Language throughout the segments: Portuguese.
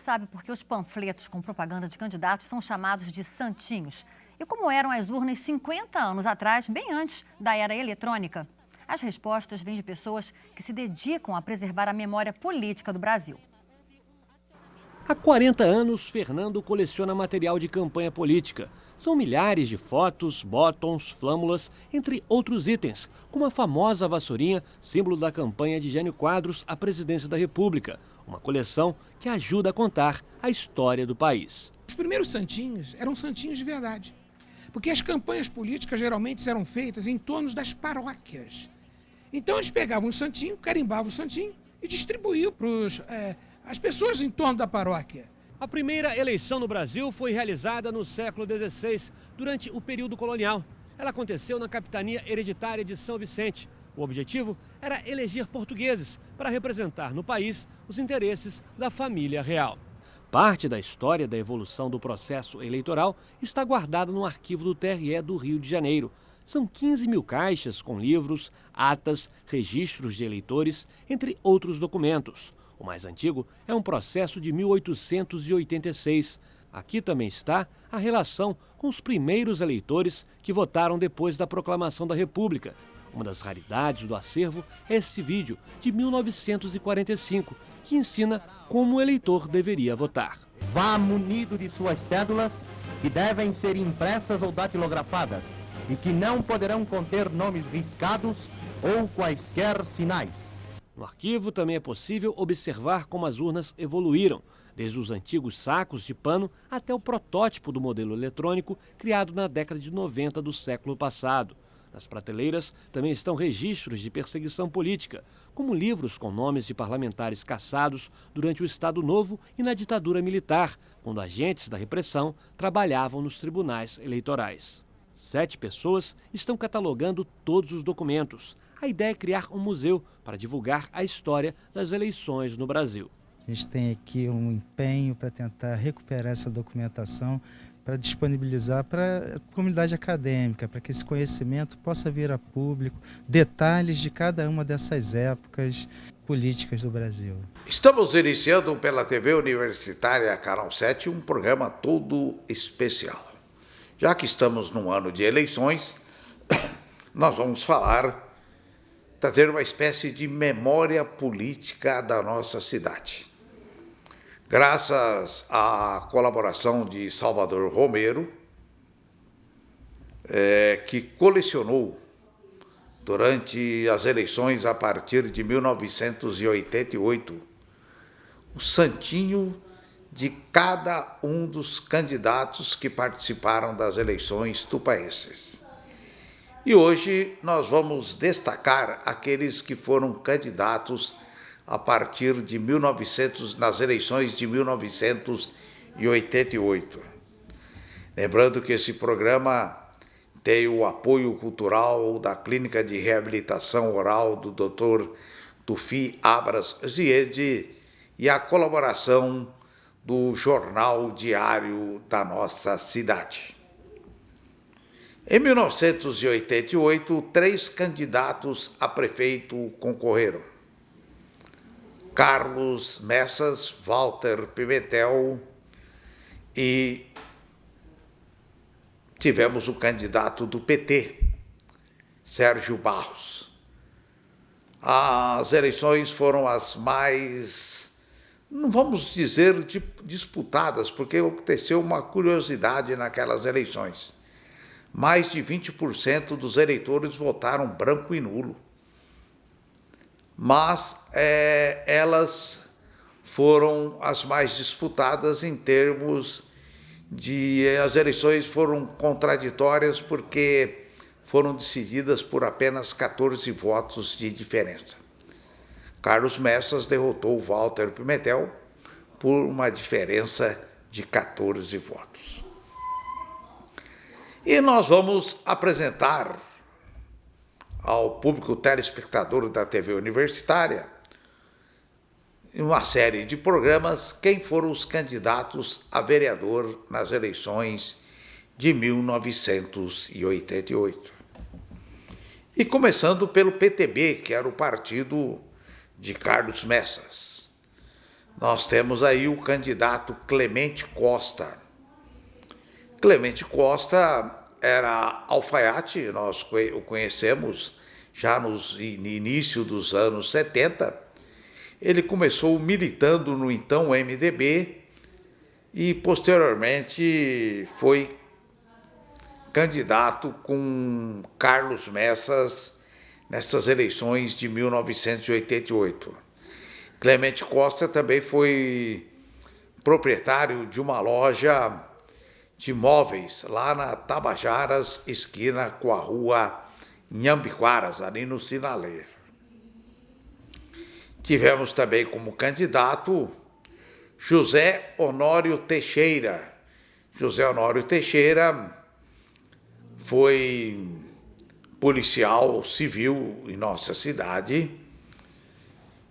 sabe por que os panfletos com propaganda de candidatos são chamados de santinhos? E como eram as urnas 50 anos atrás, bem antes da era eletrônica? As respostas vêm de pessoas que se dedicam a preservar a memória política do Brasil. Há 40 anos, Fernando coleciona material de campanha política. São milhares de fotos, botões, flâmulas, entre outros itens, como a famosa vassourinha, símbolo da campanha de Jânio Quadros à presidência da República. Uma coleção que ajuda a contar a história do país. Os primeiros santinhos eram santinhos de verdade, porque as campanhas políticas geralmente eram feitas em torno das paróquias. Então eles pegavam um santinho, carimbavam o santinho e distribuíam para as pessoas em torno da paróquia. A primeira eleição no Brasil foi realizada no século XVI, durante o período colonial. Ela aconteceu na capitania hereditária de São Vicente. O objetivo era eleger portugueses para representar no país os interesses da família real. Parte da história da evolução do processo eleitoral está guardada no arquivo do TRE do Rio de Janeiro. São 15 mil caixas com livros, atas, registros de eleitores, entre outros documentos. O mais antigo é um processo de 1886. Aqui também está a relação com os primeiros eleitores que votaram depois da proclamação da República. Uma das raridades do acervo é este vídeo de 1945, que ensina como o eleitor deveria votar. Vá munido de suas cédulas, que devem ser impressas ou datilografadas, e que não poderão conter nomes riscados ou quaisquer sinais. No arquivo também é possível observar como as urnas evoluíram, desde os antigos sacos de pano até o protótipo do modelo eletrônico criado na década de 90 do século passado. Nas prateleiras também estão registros de perseguição política, como livros com nomes de parlamentares caçados durante o Estado Novo e na ditadura militar, quando agentes da repressão trabalhavam nos tribunais eleitorais. 7 pessoas estão catalogando todos os documentos. A ideia é criar um museu para divulgar a história das eleições no Brasil. A gente tem aqui um empenho para tentar recuperar essa documentação, para disponibilizar para a comunidade acadêmica, para que esse conhecimento possa vir a público, detalhes de cada uma dessas épocas políticas do Brasil. Estamos iniciando pela TV Universitária Canal 7 um programa todo especial. Já que estamos num ano de eleições, nós vamos trazer uma espécie de memória política da nossa cidade. Graças à colaboração de Salvador Romero, que colecionou durante as eleições a partir de 1988 o santinho de cada um dos candidatos que participaram das eleições tupaenses. E hoje nós vamos destacar aqueles que foram candidatos a partir de nas eleições de 1988. Lembrando que esse programa tem o apoio cultural da Clínica de Reabilitação Oral do Dr. Tufi Abras Ziede e a colaboração do Jornal Diário da nossa cidade. Em 1988, 3 candidatos a prefeito concorreram: Carlos Messas, Walter Pimentel e tivemos o candidato do PT, Sérgio Barros. As eleições foram as mais, não vamos dizer disputadas, porque aconteceu uma curiosidade naquelas eleições. Mais de 20% dos eleitores votaram branco e nulo. Mas elas foram as mais disputadas em termos de... As eleições foram contraditórias porque foram decididas por apenas 14 votos de diferença. Carlos Messas derrotou Walter Pimentel por uma diferença de 14 votos. E nós vamos apresentar ao público telespectador da TV Universitária, em uma série de programas, quem foram os candidatos a vereador nas eleições de 1988. E começando pelo PTB, que era o partido de Carlos Messas. nós temos aí o candidato Clemente Costa. Clemente Costa era alfaiate, nós o conhecemos já no início dos anos 70. Ele começou militando no então MDB e posteriormente foi candidato com Carlos Messas nessas eleições de 1988. Clemente Costa também foi proprietário de uma loja de móveis lá na Tabajaras, esquina com a rua Inhambiquaras, ali no Sinaleiro. Tivemos também como candidato José Honório Teixeira. José Honório Teixeira foi policial civil em nossa cidade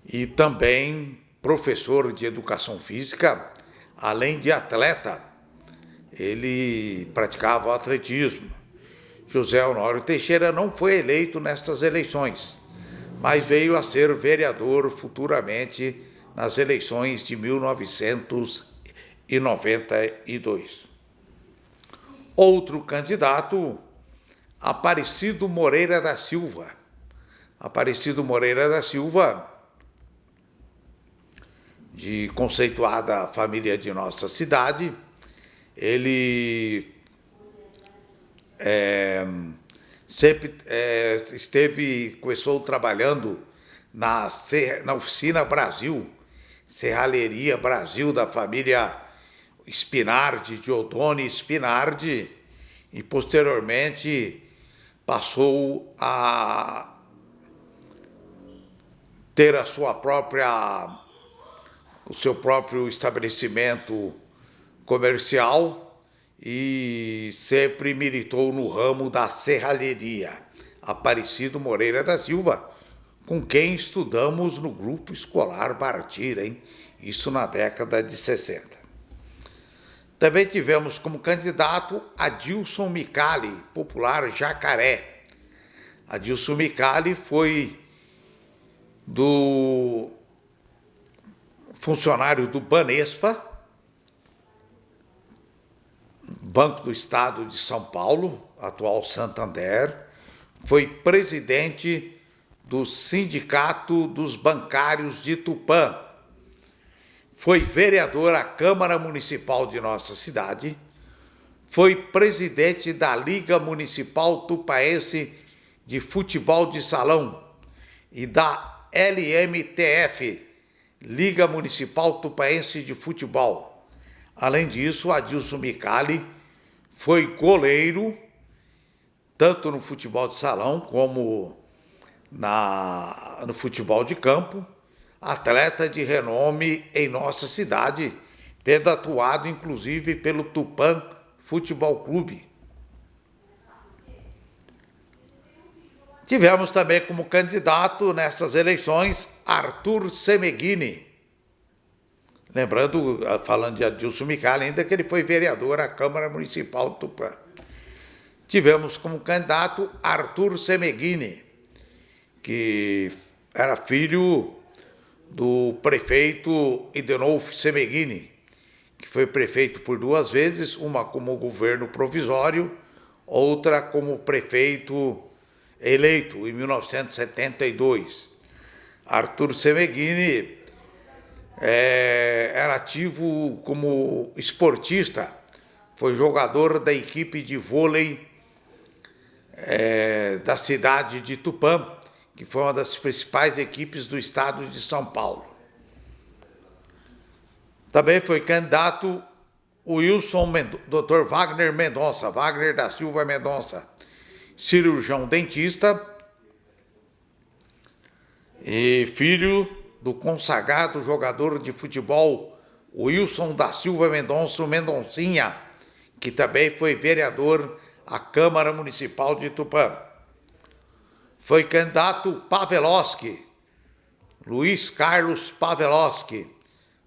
e também professor de educação física, além de atleta. Ele praticava atletismo. José Honório Teixeira não foi eleito nestas eleições, mas veio a ser vereador futuramente nas eleições de 1992. Outro candidato, Aparecido Moreira da Silva. Aparecido Moreira da Silva, de conceituada família de nossa cidade, ele sempre começou trabalhando na Oficina Brasil, Serralheria Brasil, da família Spinardi, de Odone Spinardi, e posteriormente passou a ter o seu próprio estabelecimento comercial e sempre militou no ramo da serralheria. Aparecido Moreira da Silva, com quem estudamos no grupo escolar Bartira, hein? Isso na década de 60. Também tivemos como candidato Adilson Micali, popular Jacaré. Adilson Micali foi funcionário do Banespa, Banco do Estado de São Paulo, atual Santander, foi presidente do Sindicato dos Bancários de Tupã, foi vereador à Câmara Municipal de nossa cidade, foi presidente da Liga Municipal Tupaense de Futebol de Salão e da LMTF, Liga Municipal Tupaense de Futebol. Além disso, Adilson Micali foi goleiro, tanto no futebol de salão como no futebol de campo, atleta de renome em nossa cidade, tendo atuado inclusive pelo Tupã Futebol Clube. Tivemos também como candidato nessas eleições Arthur Semeghini. Lembrando, falando de Adilson Micali, ainda que ele foi vereador à Câmara Municipal de Tupã. Tivemos como candidato Arthur Semeghini, que era filho do prefeito Idenolfo Semeghini, que foi prefeito por 2 vezes, uma como governo provisório, outra como prefeito eleito em 1972. Arthur Semeghini era ativo como esportista, foi jogador da equipe de vôlei da cidade de Tupã, que foi uma das principais equipes do estado de São Paulo. Também foi candidato o Dr. Wagner Mendonça, Wagner da Silva Mendonça, cirurgião dentista e filho do consagrado jogador de futebol Wilson da Silva Mendonça, Mendoncinha, que também foi vereador à Câmara Municipal de Tupã. Foi candidato Pavlovsky, Luiz Carlos Pavlovsky.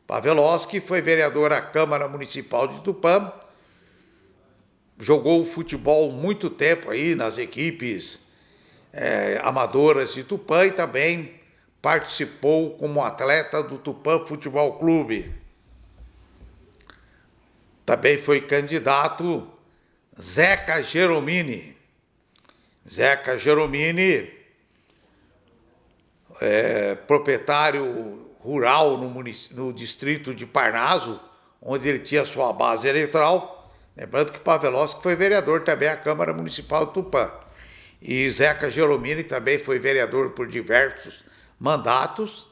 Pavlovsky foi vereador à Câmara Municipal de Tupã, jogou futebol muito tempo aí nas equipes amadoras de Tupã e também participou como atleta do Tupã Futebol Clube. Também foi candidato Zeca Geromini. Zeca Geromini é proprietário rural no distrito de Parnaso, onde ele tinha sua base eleitoral. Lembrando que Pavelowski foi vereador também à Câmara Municipal de Tupã. E Zeca Geromini também foi vereador por diversos mandatos.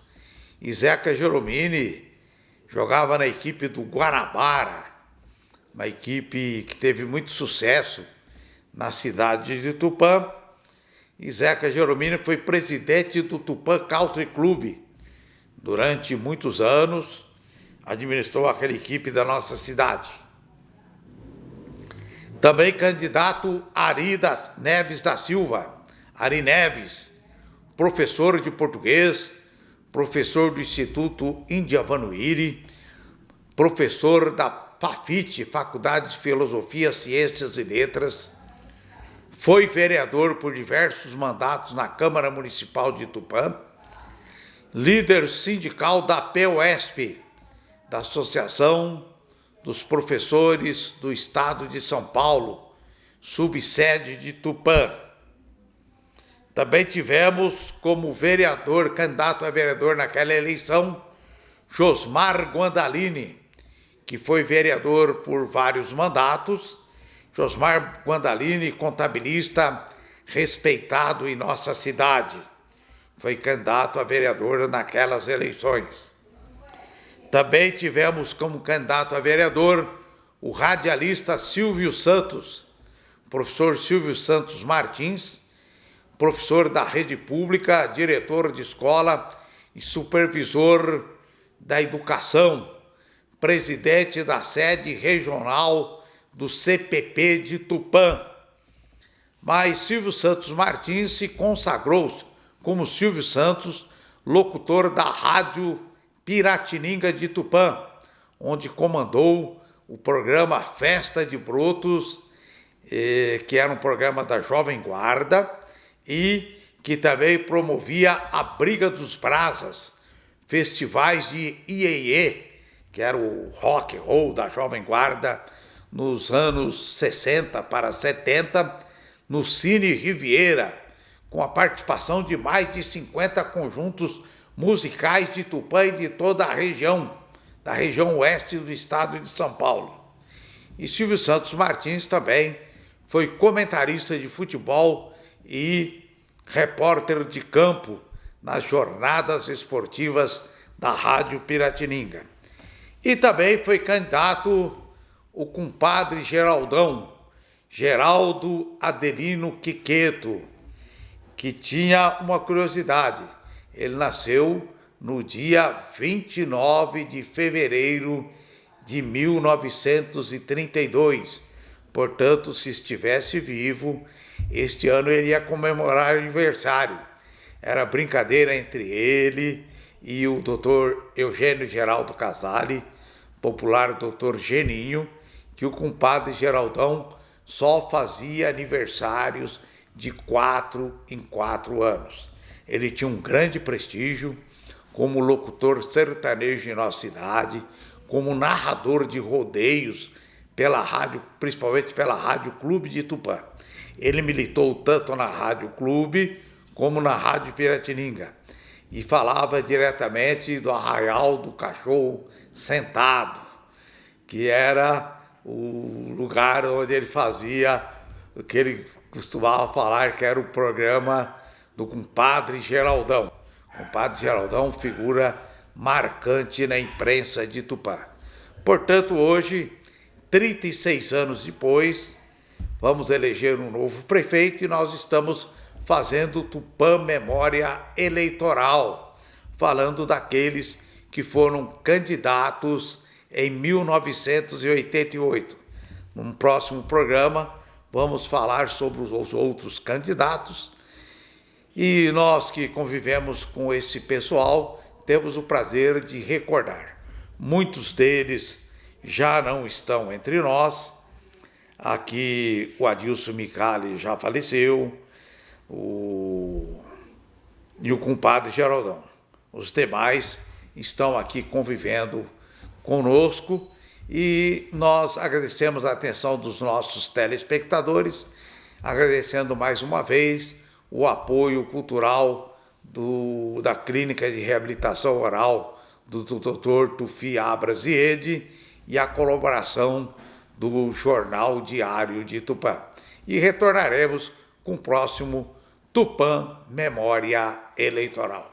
E Zeca Geromini jogava na equipe do Guanabara, uma equipe que teve muito sucesso na cidade de Tupã. E Zeca Geromini foi presidente do Tupã Country Club durante muitos anos, administrou aquela equipe da nossa cidade. Também candidato Ari Neves da Silva, Ari Neves, professor de português, professor do Instituto Indiavanuíri, professor da FAFIT, Faculdade de Filosofia, Ciências e Letras, foi vereador por diversos mandatos na Câmara Municipal de Tupã, líder sindical da POSP, da Associação dos Professores do Estado de São Paulo, subsede de Tupã. Também tivemos como vereador, candidato a vereador naquela eleição, Josmar Guandalini, que foi vereador por vários mandatos. Josmar Guandalini, contabilista respeitado em nossa cidade, foi candidato a vereador naquelas eleições. Também tivemos como candidato a vereador o radialista Silvio Santos, professor Silvio Santos Martins, professor da rede pública, diretor de escola e supervisor da educação, presidente da sede regional do CPP de Tupã. Mas Silvio Santos Martins se consagrou como Silvio Santos, locutor da Rádio Piratininga de Tupã, onde comandou o programa Festa de Brotos, que era um programa da Jovem Guarda, e que também promovia a Briga dos Brasas, festivais de iê-iê, que era o rock and roll da Jovem Guarda, nos anos 60 para 70, no Cine Riviera, com a participação de mais de 50 conjuntos musicais de Tupã e de toda a região, da região oeste do estado de São Paulo. E Silvio Santos Martins também foi comentarista de futebol e repórter de campo nas jornadas esportivas da Rádio Piratininga. E também foi candidato o compadre Geraldão, Geraldo Adelino Quiqueto, que tinha uma curiosidade. Ele nasceu no dia 29 de fevereiro de 1932. Portanto, se estivesse vivo, este ano ele ia comemorar aniversário. Era brincadeira entre ele e o doutor Eugênio Geraldo Casale, popular doutor Geninho, que o compadre Geraldão só fazia aniversários de 4 em 4 anos. Ele tinha um grande prestígio como locutor sertanejo em nossa cidade, como narrador de rodeios pela rádio, principalmente pela Rádio Clube de Tupã. Ele militou tanto na Rádio Clube como na Rádio Piratininga e falava diretamente do Arraial do Cachorro Sentado, que era o lugar onde ele fazia o que ele costumava falar que era o programa do compadre Geraldão. O compadre Geraldão, figura marcante na imprensa de Tupã. Portanto, hoje, 36 anos depois, vamos eleger um novo prefeito e nós estamos fazendo Tupã Memória Eleitoral, falando daqueles que foram candidatos em 1988. No próximo programa, vamos falar sobre os outros candidatos. E nós que convivemos com esse pessoal, temos o prazer de recordar. Muitos deles já não estão entre nós. Aqui o Adilson Micali já faleceu, e o compadre Geraldão. os demais estão aqui convivendo conosco e nós agradecemos a atenção dos nossos telespectadores, agradecendo mais uma vez o apoio cultural da Clínica de Reabilitação Oral do Dr. Tufi Abras Ziede e a colaboração do Jornal Diário de Tupã. E retornaremos com o próximo Tupã Memória Eleitoral.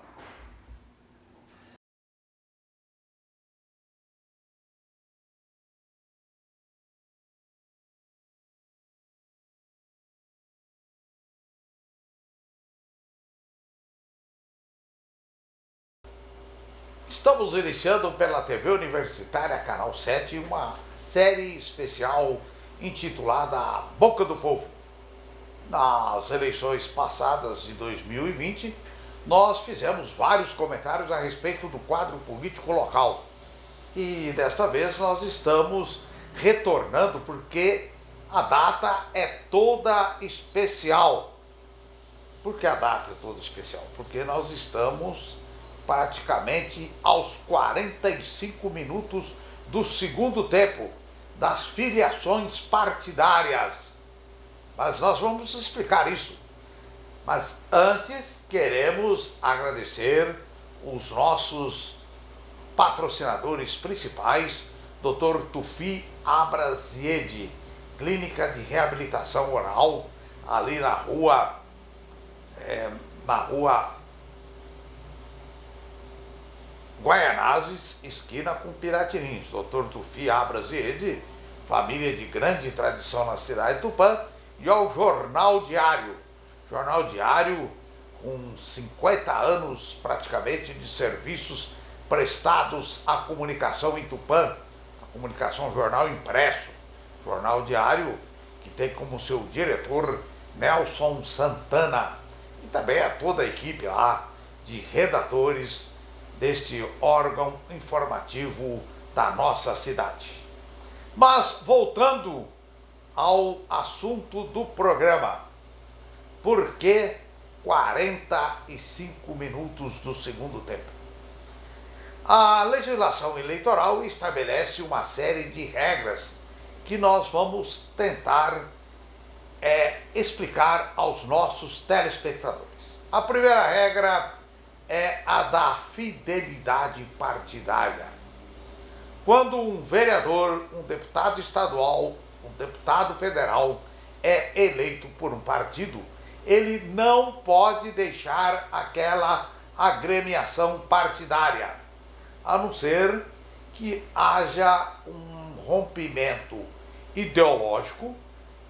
Estamos iniciando pela TV Universitária Canal 7 uma série especial intitulada A Boca do Povo. Nas eleições passadas de 2020, nós fizemos vários comentários a respeito do quadro político local. E desta vez nós estamos retornando porque a data é toda especial. Por que a data é toda especial? Porque nós estamos praticamente aos 45 minutos do segundo tempo das filiações partidárias. Mas nós vamos explicar isso. Mas antes queremos agradecer os nossos patrocinadores principais, Dr. Tufi Abras Ziede, Clínica de Reabilitação Oral, ali na rua Guaianazes, esquina com Piratinins. Dr. Tufi Abras Ziede, família de grande tradição na cidade de Tupã, e ao Jornal Diário. Jornal Diário com 50 anos praticamente de serviços prestados à comunicação em Tupã, a comunicação jornal impresso. Jornal Diário que tem como seu diretor Nelson Santana e também a toda a equipe lá de redatores deste órgão informativo da nossa cidade. Mas voltando ao assunto do programa, por que 45 minutos do segundo tempo? A legislação eleitoral estabelece uma série de regras que nós vamos tentar explicar aos nossos telespectadores. A primeira regra é a da fidelidade partidária. Quando um vereador, um deputado estadual, um deputado federal é eleito por um partido, ele não pode deixar aquela agremiação partidária, a não ser que haja um rompimento ideológico,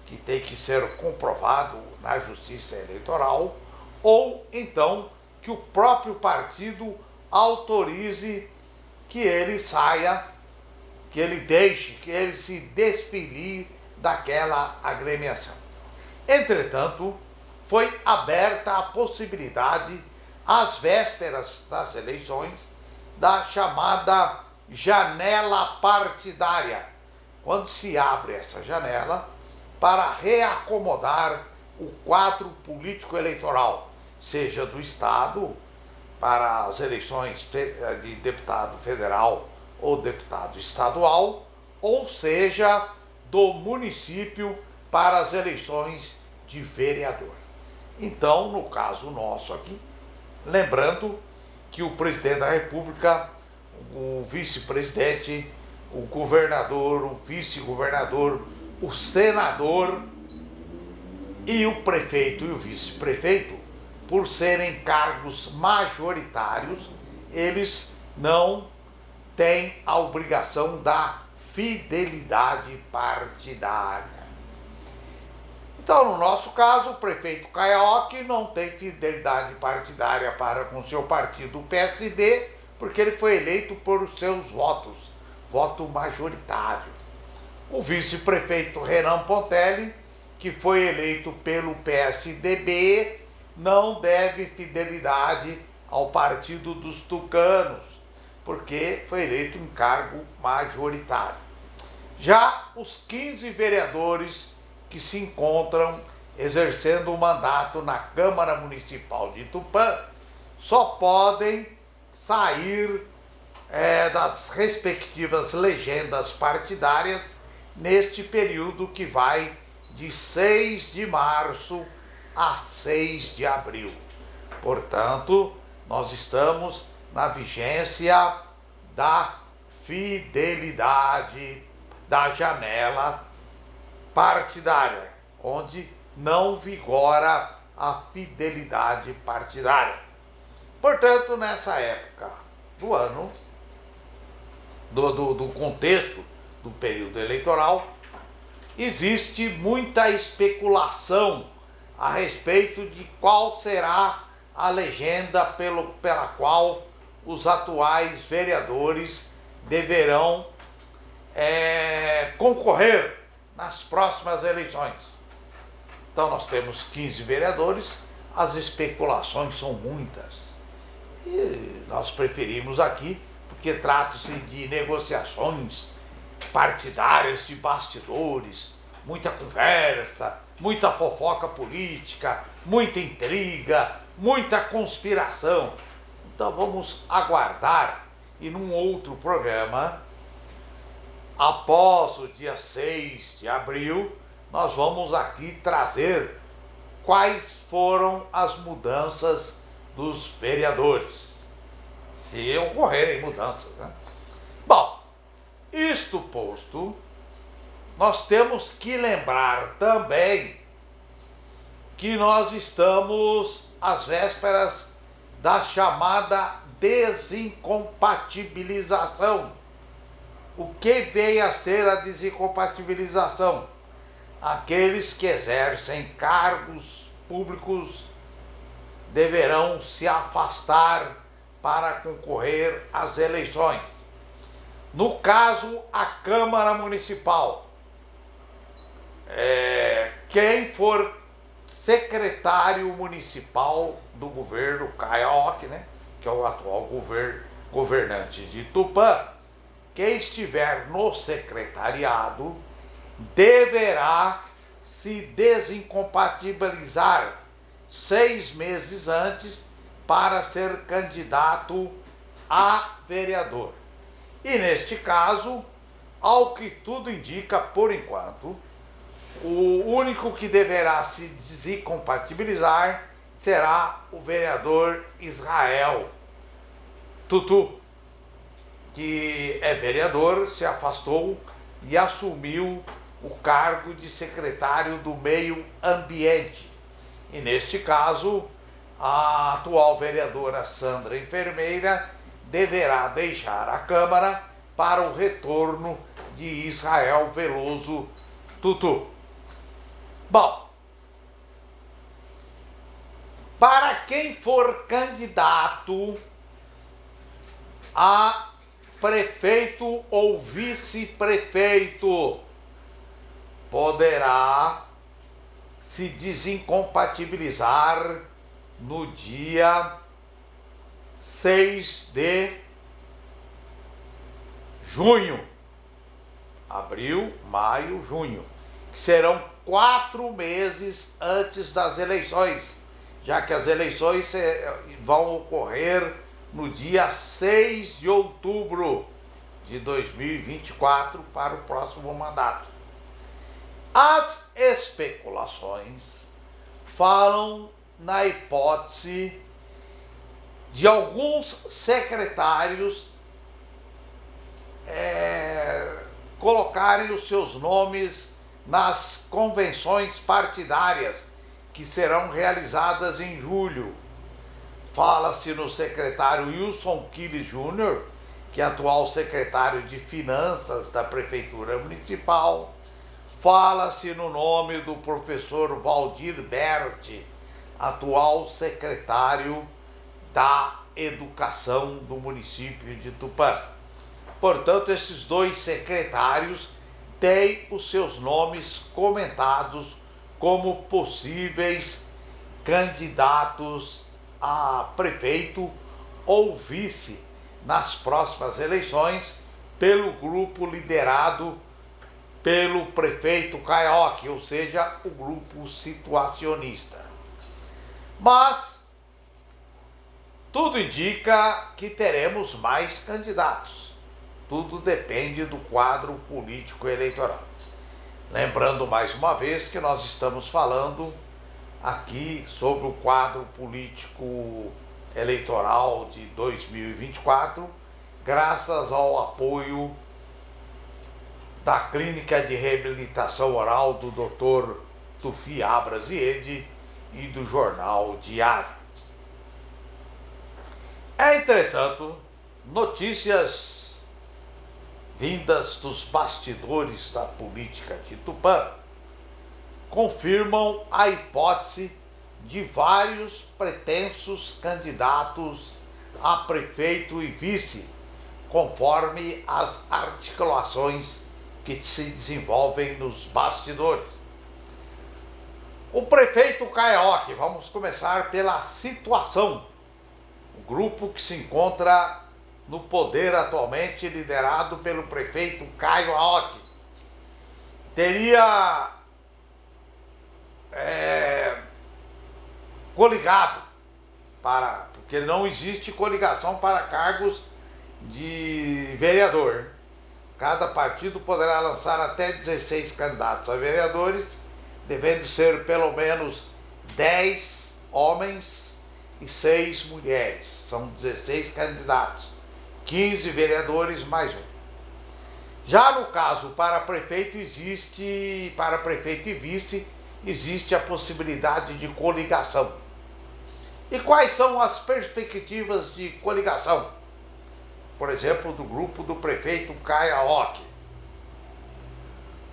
que tem que ser comprovado na Justiça Eleitoral, ou então que o próprio partido autorize que ele saia, que ele deixe, que ele se desfilie daquela agremiação. Entretanto, foi aberta a possibilidade, às vésperas das eleições, da chamada janela partidária, quando se abre essa janela para reacomodar o quadro político eleitoral, seja do Estado para as eleições de deputado federal ou deputado estadual, ou seja, do município para as eleições de vereador. Então, no caso nosso aqui, lembrando que o presidente da República, o vice-presidente, o governador, o vice-governador, o senador e o prefeito e o vice-prefeito, por serem cargos majoritários, eles não têm a obrigação da fidelidade partidária. Então, no nosso caso, o prefeito Caioque não tem fidelidade partidária para com seu partido, o PSD, porque ele foi eleito por seus votos, voto majoritário. O vice-prefeito Renan Pontelli, que foi eleito pelo PSDB, não deve fidelidade ao partido dos tucanos, porque foi eleito em cargo majoritário. Já os 15 vereadores que se encontram exercendo o mandato na Câmara Municipal de Tupã só podem sair das respectivas legendas partidárias neste período que vai de 6 de março a 6 de abril. Portanto, nós estamos na vigência da fidelidade da janela partidária, onde não vigora a fidelidade partidária. Portanto, nessa época do ano, do contexto do período eleitoral, existe muita especulação a respeito de qual será a legenda pela qual os atuais vereadores deverão concorrer nas próximas eleições. Então nós temos 15 vereadores, as especulações são muitas. E nós preferimos aqui, porque trata-se de negociações partidárias de bastidores, muita conversa, muita fofoca política, muita intriga, muita conspiração. Então vamos aguardar e num outro programa, após o dia 6 de abril, nós vamos aqui trazer quais foram as mudanças dos vereadores, se ocorrerem mudanças, né? Bom, isto posto, nós temos que lembrar também que nós estamos às vésperas da chamada desincompatibilização. O que veio a ser a desincompatibilização? Aqueles que exercem cargos públicos deverão se afastar para concorrer às eleições. No caso, a Câmara Municipal, quem for secretário municipal do governo Kaioque, né, que é o atual governante de Tupã, quem estiver no secretariado deverá se desincompatibilizar 6 meses antes para ser candidato a vereador. E neste caso, ao que tudo indica por enquanto, o único que deverá se desincompatibilizar será o vereador Israel Tutu, que é vereador, se afastou e assumiu o cargo de secretário do Meio Ambiente. E neste caso, a atual vereadora Sandra Enfermeira deverá deixar a Câmara para o retorno de Israel Veloso Tutu. Bom, para quem for candidato a prefeito ou vice-prefeito, poderá se desincompatibilizar no dia 6 de junho, abril, maio, junho, que serão 4 meses antes das eleições, já que as eleições vão ocorrer no dia 6 de outubro de 2024 para o próximo mandato. As especulações falam na hipótese de alguns secretários colocarem os seus nomes nas convenções partidárias que serão realizadas em julho. Fala-se no secretário Wilson Quiles Júnior, que é atual secretário de Finanças da Prefeitura Municipal. Fala-se no nome do professor Valdir Berti, atual secretário da Educação do município de Tupã. Portanto, esses 2 secretários têm os seus nomes comentados como possíveis candidatos a prefeito ou vice nas próximas eleições pelo grupo liderado pelo prefeito Kaioque, ou seja, o grupo situacionista. Mas Tudo indica que teremos mais candidatos. Tudo depende do quadro político eleitoral. Lembrando mais uma vez que nós estamos falando aqui sobre o quadro político eleitoral de 2024, graças ao apoio da Clínica de Reabilitação Oral do Dr. Tufi Abrasiede e do Jornal Diário. Entretanto, notícias vindas dos bastidores da política de Tupã confirmam a hipótese de vários pretensos candidatos a prefeito e vice, conforme as articulações que se desenvolvem nos bastidores. O prefeito Caioque, vamos começar pela situação. O grupo que se encontra no poder atualmente, liderado pelo prefeito Caio Aoki, teria coligado porque não existe coligação para cargos de vereador. Cada partido poderá lançar até 16 candidatos a vereadores, devendo ser pelo menos 10 homens e 6 mulheres. São 16 candidatos, 15 vereadores mais um. Já no caso para prefeito e vice, existe a possibilidade de coligação. E quais são as perspectivas de coligação? Por exemplo, do grupo do prefeito Caio Aoki.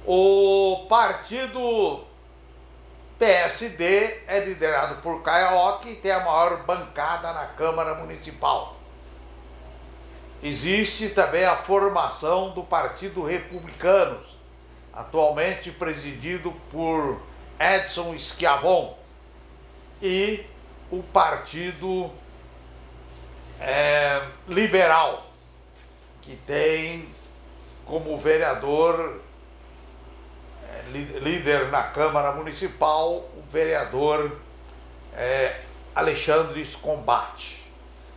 O partido PSD é liderado por Caio Aoki e tem a maior bancada na Câmara Municipal. Existe também a formação do Partido Republicano, atualmente presidido por Edson Schiavon, e o Partido Liberal, que tem como vereador, líder na Câmara Municipal, o vereador Alexandre Scombate.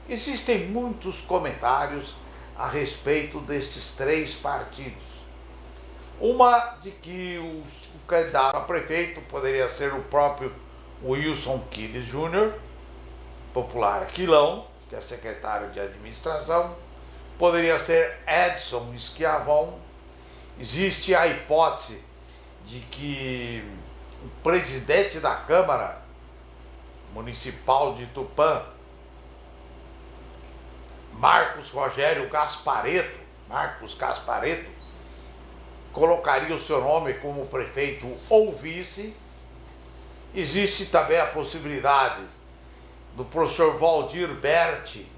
Existem muitos comentários a respeito desses três partidos. Uma de que o candidato a prefeito poderia ser o próprio Wilson Quiles Júnior, popular Aquilão, que é secretário de administração. Poderia ser Edson Schiavon. Existe a hipótese de que o presidente da Câmara Municipal de Tupã, Marcos Gasparetto, colocaria o seu nome como prefeito ou vice. Existe também a possibilidade do professor Valdir Berti,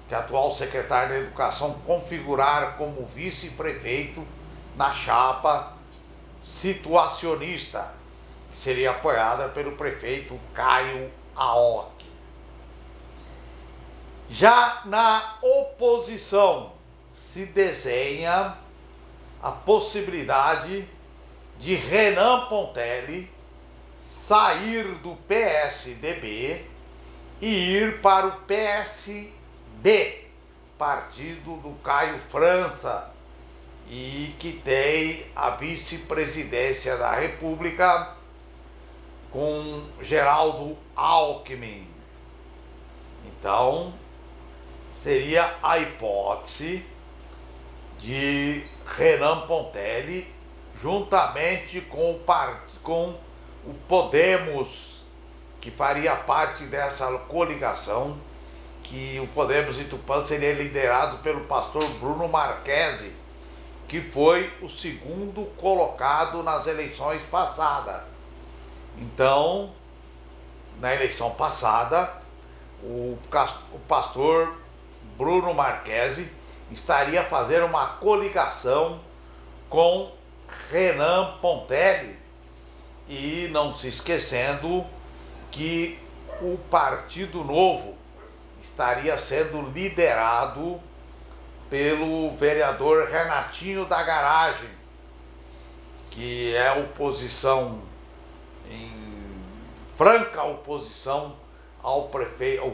que é atual secretário da Educação, configurar como vice-prefeito na chapa situacionista, que seria apoiada pelo prefeito Caio Aoki. Já na oposição, se desenha a possibilidade de Renan Pontelli sair do PSDB e ir para o PSB, partido do Caio França, e que tem a vice-presidência da República com Geraldo Alckmin. Então, seria a hipótese de Renan Pontelli, juntamente com o Podemos, que faria parte dessa coligação, que o Podemos de Tupã seria liderado pelo pastor Bruno Marquesi, que foi o segundo colocado nas eleições passadas. Então, na eleição passada, o pastor Bruno Marquesi estaria fazendo uma coligação com Renan Pontelli, e não se esquecendo que o Partido Novo estaria sendo liderado pelo vereador Renatinho da Garagem, que é oposição, em franca oposição ao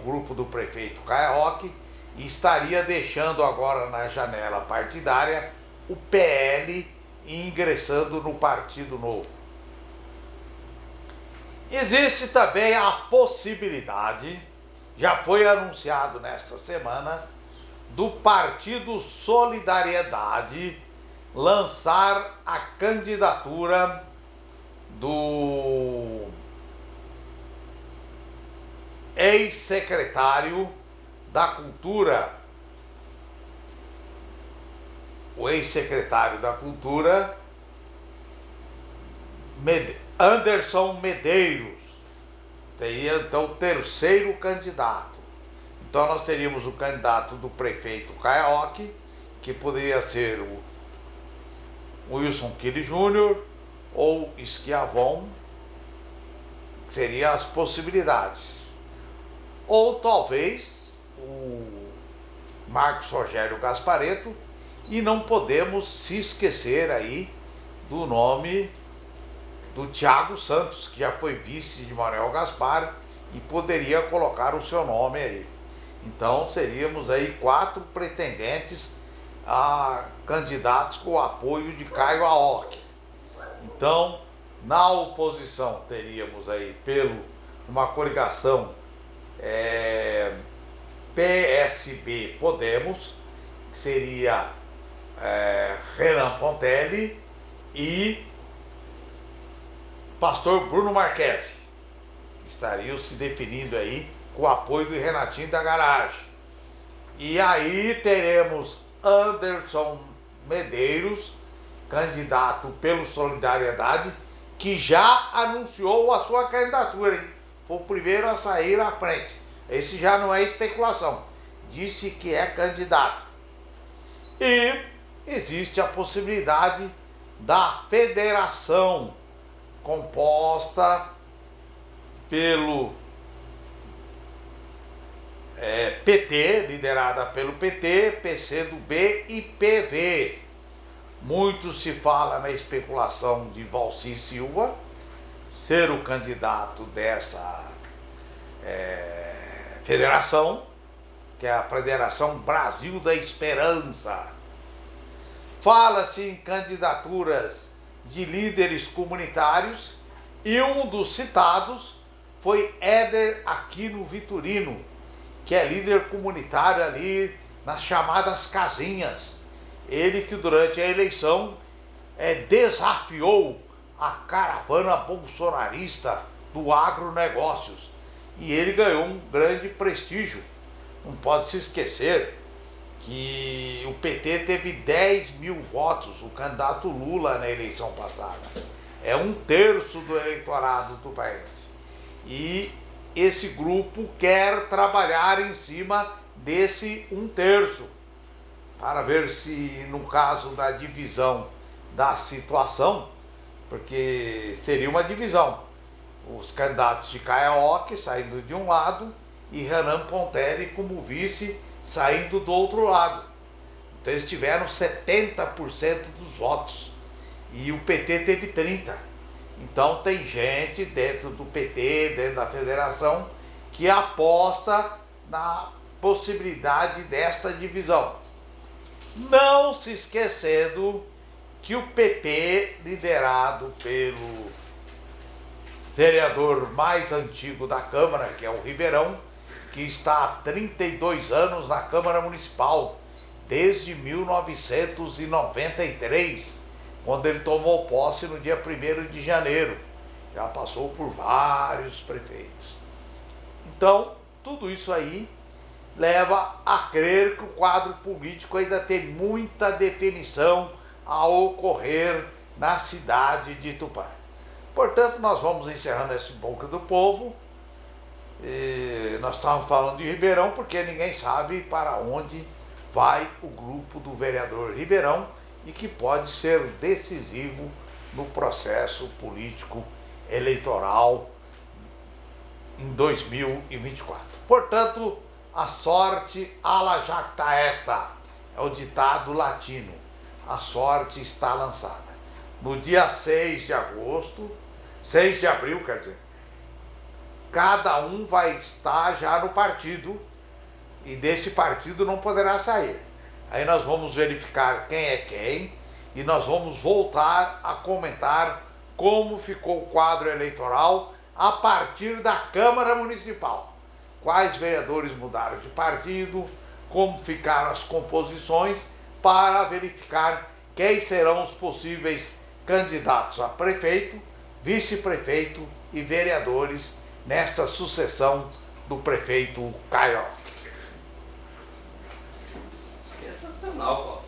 grupo do prefeito Caia Roque e estaria deixando agora na janela partidária o PL e ingressando no Partido Novo. Existe também a possibilidade, já foi anunciado nesta semana, do Partido Solidariedade lançar a candidatura do ex-secretário da Cultura, o ex-secretário da Cultura, Anderson Medeiros, teria então o terceiro candidato. Então nós teríamos o candidato do prefeito Caia Roque, que poderia ser o Wilson Kili Júnior ou Schiavon, que seriam as possibilidades. Ou talvez o Marcos Rogério Gasparetto, e não podemos se esquecer aí do nome do Thiago Santos, que já foi vice de Manuel Gaspar e poderia colocar o seu nome aí. Então seríamos aí 4 pretendentes a candidatos com o apoio de Caio Roque. Então, na oposição teríamos aí uma coligação PSB Podemos, que seria Renan Pontelli e pastor Bruno Marquesi, que estariam se definindo aí com o apoio do Renatinho da Garagem. E aí teremos Anderson Medeiros, candidato pelo Solidariedade, que já anunciou a sua candidatura, hein? Foi o primeiro a sair à frente. Esse já não é especulação, disse que é candidato. E existe a possibilidade da federação composta pelo PT, liderada pelo PT, PCdoB e PV. Muito se fala na especulação de Valci Silva ser o candidato dessa federação, que é a Federação Brasil da Esperança. Fala-se em candidaturas de líderes comunitários e um dos citados foi Éder Aquino Vitorino, que é líder comunitário ali nas chamadas casinhas. Ele que durante a eleição desafiou a caravana bolsonarista do agronegócios e ele ganhou um grande prestígio. Não pode se esquecer que o PT teve 10 mil votos, o candidato Lula na eleição passada. É 1/3 do eleitorado do país. E esse grupo quer trabalhar em cima desse 1/3, para ver se, no caso da divisão da situação, porque seria uma divisão, os candidatos de Caia Roque saindo de um lado e Renan Pontelli como vice saindo do outro lado. Então eles tiveram 70% dos votos e o PT teve 30%. Então tem gente dentro do PT, dentro da federação, que aposta na possibilidade desta divisão. Não se esquecendo que o PP, liderado pelo vereador mais antigo da Câmara, que é o Ribeirão, que está há 32 anos na Câmara Municipal, desde 1993, quando ele tomou posse no dia 1º de janeiro. Já passou por vários prefeitos. Então, tudo isso aí leva a crer que o quadro político ainda tem muita definição a ocorrer na cidade de Tupã. Portanto, nós vamos encerrando esse Boca do Povo. Nós estávamos falando de Ribeirão porque ninguém sabe para onde vai o grupo do vereador Ribeirão e que pode ser decisivo no processo político eleitoral em 2024. Portanto, a sorte ala jacta est, é o ditado latino. A sorte está lançada. No dia 6 de abril, quer dizer, cada um vai estar já no partido e desse partido não poderá sair. Aí nós vamos verificar quem é quem e nós vamos voltar a comentar como ficou o quadro eleitoral a partir da Câmara Municipal. Quais vereadores mudaram de partido, como ficaram as composições, para verificar quem serão os possíveis candidatos a prefeito, vice-prefeito e vereadores nesta sucessão do prefeito Caio. Sensacional, Paulo.